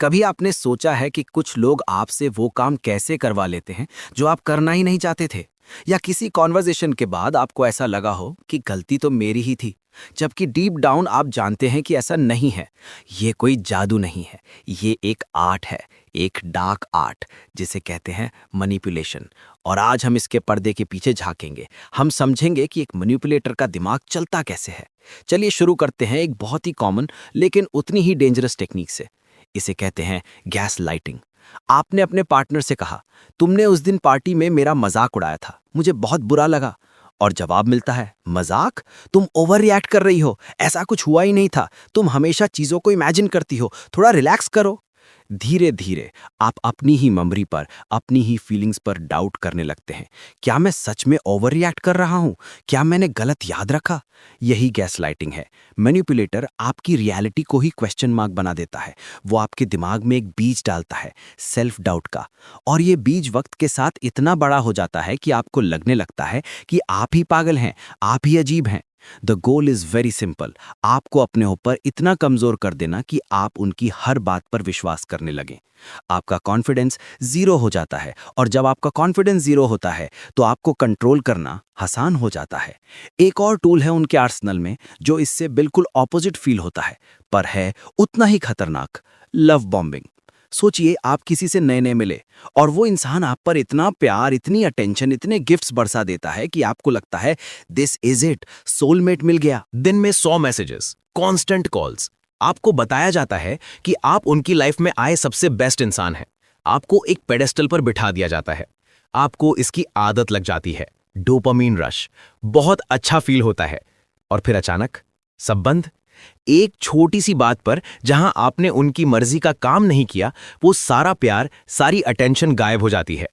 कभी आपने सोचा है कि कुछ लोग आपसे वो काम कैसे करवा लेते हैं जो आप करना ही नहीं चाहते थे? या किसी कॉन्वर्सेशन के बाद आपको ऐसा लगा हो कि गलती तो मेरी ही थी, जबकि डीप डाउन आप जानते हैं कि ऐसा नहीं है। ये कोई जादू नहीं है, ये एक आर्ट है, एक डार्क आर्ट जिसे कहते हैं मैनिपुलेशन। और आज हम इसके पर्दे के पीछे झांकेंगे। हम समझेंगे कि एक मैनिपुलेटर का दिमाग चलता कैसे है। चलिए शुरू करते हैं एक बहुत ही कॉमन लेकिन उतनी ही डेंजरस टेक्निक से। इसे कहते हैं गैस लाइटिंग। आपने अपने पार्टनर से कहा, तुमने उस दिन पार्टी में मेरा मजाक उड़ाया था, मुझे बहुत बुरा लगा। और जवाब मिलता है, मजाक? तुम ओवर रिएक्ट कर रही हो, ऐसा कुछ हुआ ही नहीं था, तुम हमेशा चीजों को इमेजिन करती हो, थोड़ा रिलैक्स करो। धीरे धीरे आप अपनी ही मेमोरी पर, अपनी ही फीलिंग्स पर डाउट करने लगते हैं। क्या मैं सच में ओवर रिएक्ट कर रहा हूं? क्या मैंने गलत याद रखा? यही गैसलाइटिंग है। मैनिपुलेटर आपकी रियलिटी को ही क्वेश्चन मार्क बना देता है। वो आपके दिमाग में एक बीज डालता है, सेल्फ डाउट का। और ये बीज वक्त के साथ इतना बड़ा हो जाता है कि आपको लगने लगता है कि आप ही पागल हैं, आप ही अजीब हैं। The goal is very simple, आपको अपने ऊपर इतना कमजोर कर देना कि आप उनकी हर बात पर विश्वास करने लगें। आपका कॉन्फिडेंस जीरो हो जाता है, और जब आपका कॉन्फिडेंस जीरो होता है तो आपको कंट्रोल करना आसान हो जाता है। एक और टूल है उनके आर्सेनल में जो इससे बिल्कुल ऑपोजिट फील होता है, पर है उतना ही खतरनाक। Love bombing. सोचिए, आप किसी से नए नए मिले और वो इंसान आप पर इतना प्यार, इतनी अटेंशन, इतने गिफ्ट्स बरसा देता है कि आपको लगता है दिस इज इट, सोलमेट मिल गया। दिन में 100 मैसेजेस, कांस्टेंट कॉल्स। आपको बताया जाता है कि आप उनकी लाइफ में आए सबसे बेस्ट इंसान हैं। आपको एक पेडेस्टल पर बिठा दिया जाता है। आपको इसकी आदत लग जाती है। डोपामीन रश, बहुत अच्छा फील होता है। और फिर अचानक सब बंद। एक छोटी सी बात पर जहां आपने उनकी मर्जी का काम नहीं किया, वो सारा प्यार, सारी अटेंशन गायब हो जाती है।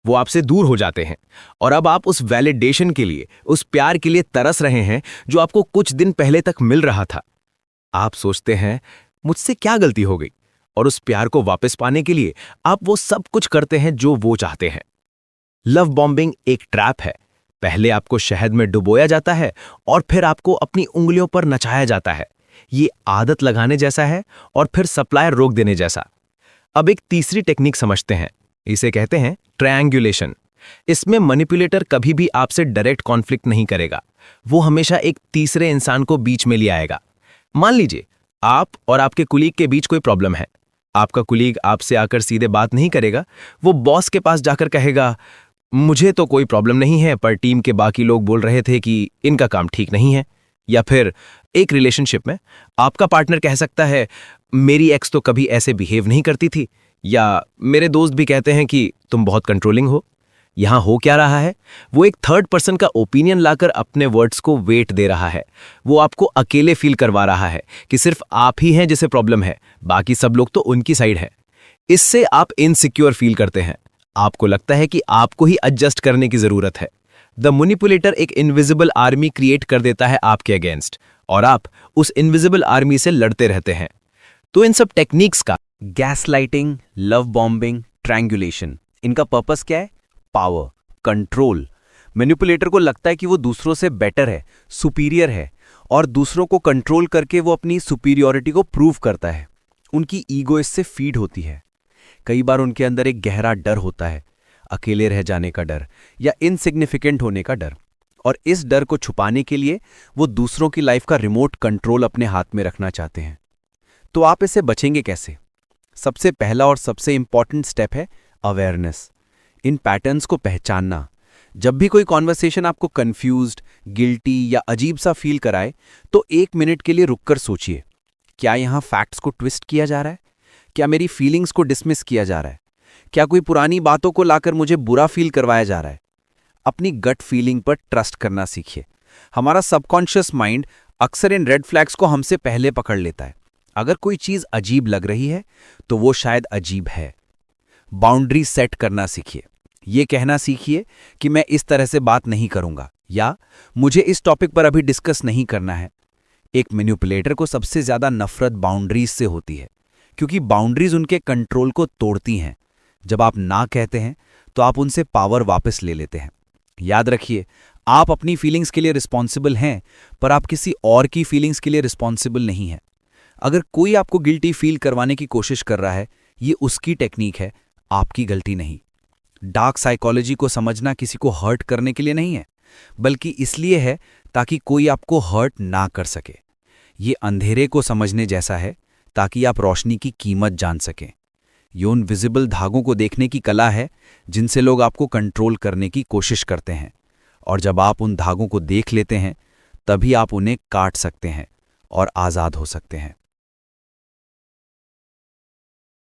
वो आपसे दूर हो जाते हैं। और अब आप उस वैलिडेशन के लिए, उस प्यार के लिए तरस रहे हैं जो आपको कुछ दिन पहले तक मिल रहा था। आप सोचते हैं, मुझसे क्या गलती हो गई? और उस प्यार को वापस पाने के लिए आप वो सब कुछ करते हैं जो वो चाहते हैं। लव बॉम्बिंग एक ट्रैप है। पहले आपको शहद में डुबोया जाता है और फिर आपको अपनी उंगलियों पर नचाया जाता है। ये आदत लगाने जैसा है और फिर सप्लायर रोक देने जैसा। अब एक तीसरी टेक्निक समझते हैं। इसे कहते हैं ट्रायंगुलेशन। इसमें मैनिपुलेटर कभी भी आपसे डायरेक्ट कॉन्फ्लिक्ट नहीं करेगा। वो हमेशा एक तीसरे इंसान को बीच में ले आएगा। मान लीजिए आप और आपके कुलीग के बीच कोई प्रॉब्लम है। आपका कुलीग आपसे आकर सीधे बात नहीं करेगा। वो बॉस के पास जाकर कहेगा, मुझे तो कोई प्रॉब्लम नहीं है, पर टीम के बाकी लोग बोल रहे थे कि इनका काम ठीक नहीं है। या फिर एक रिलेशनशिप में आपका पार्टनर कह सकता है, मेरी एक्स तो कभी ऐसे बिहेव नहीं करती थी। या मेरे दोस्त भी कहते हैं कि तुम बहुत कंट्रोलिंग हो। यहां हो क्या रहा है? वो एक थर्ड पर्सन का ओपिनियन लाकर अपने वर्ड्स को वेट दे रहा है। वो आपको अकेले फील करवा रहा है कि सिर्फ आप ही हैं जिसे प्रॉब्लम है, बाकी सब लोग तो उनकी साइड है। इससे आप इनसिक्योर फील करते हैं। आपको लगता है कि आपको ही एडजस्ट करने की जरूरत है। द मैनिपुलेटर एक इनविजिबल आर्मी क्रिएट कर देता है आपके अगेंस्ट, और आप उस इनविजिबल आर्मी से लड़ते रहते हैं। तो इन सब टेक्निक्स का, गैसलाइटिंग, लव बॉम्बिंग, ट्रायंगुलेशन, इनका पर्पस क्या है? Power, control. मैनिपुलेटर को लगता है कि वो दूसरों से बेटर है, सुपीरियर है, और दूसरों को कंट्रोल करके वो अपनी सुपीरियॉरिटी को प्रूव करता है। उनकी ईगो इससे फीड होती है। कई बार उनके अंदर एक गहरा डर होता है, अकेले रह जाने का डर या इनसिग्निफिकेंट होने का डर। और इस डर को छुपाने के लिए वो दूसरों की लाइफ का रिमोट कंट्रोल अपने हाथ में रखना चाहते हैं। तो आप इससे बचेंगे कैसे? सबसे पहला और सबसे इंपॉर्टेंट स्टेप है अवेयरनेस। इन पैटर्न्स को पहचानना। जब भी कोई कॉन्वर्सेशन आपको कंफ्यूज्ड, गिल्टी या अजीब सा फील कराए, तो 1 मिनट के लिए रुककर सोचिए, क्या यहां फैक्ट्स को ट्विस्ट किया जा रहा है? क्या मेरी फीलिंग्स को डिसमिस किया जा रहा है? क्या कोई पुरानी बातों को लाकर मुझे बुरा फील करवाया जा रहा है? अपनी गट फीलिंग पर ट्रस्ट करना सीखिए। हमारा सबकॉन्शियस माइंड अक्सर इन रेड फ्लैग्स को हमसे पहले पकड़ लेता है। अगर कोई चीज अजीब लग रही है तो वो शायद अजीब है। बाउंड्री सेट करना सीखिए। ये कहना सीखिए कि मैं इस तरह से बात नहीं करूंगा, या मुझे इस टॉपिक पर अभी डिस्कस नहीं करना है। एक मैनिपुलेटर को सबसे ज्यादा नफरत बाउंड्रीज से होती है, क्योंकि बाउंड्रीज उनके कंट्रोल को तोड़ती हैं। जब आप ना कहते हैं तो आप उनसे पावर वापस ले लेते हैं। याद रखिए, आप अपनी फीलिंग्स के लिए रिस्पॉन्सिबल हैं, पर आप किसी और की फीलिंग्स के लिए रिस्पॉन्सिबल नहीं हैं। अगर कोई आपको गिल्टी फील करवाने की कोशिश कर रहा है, ये उसकी टेक्निक है, आपकी गलती नहीं। डार्क साइकोलॉजी को समझना किसी को हर्ट करने के लिए नहीं है, बल्कि इसलिए है ताकि कोई आपको हर्ट ना कर सके। ये अंधेरे को समझने जैसा है, ताकि आप रोशनी की कीमत जान सकें। ये उन विजिबल धागों को देखने की कला है जिनसे लोग आपको कंट्रोल करने की कोशिश करते हैं, और जब आप उन धागों को देख लेते हैं, तभी आप उन्हें काट सकते हैं और आज़ाद हो सकते हैं।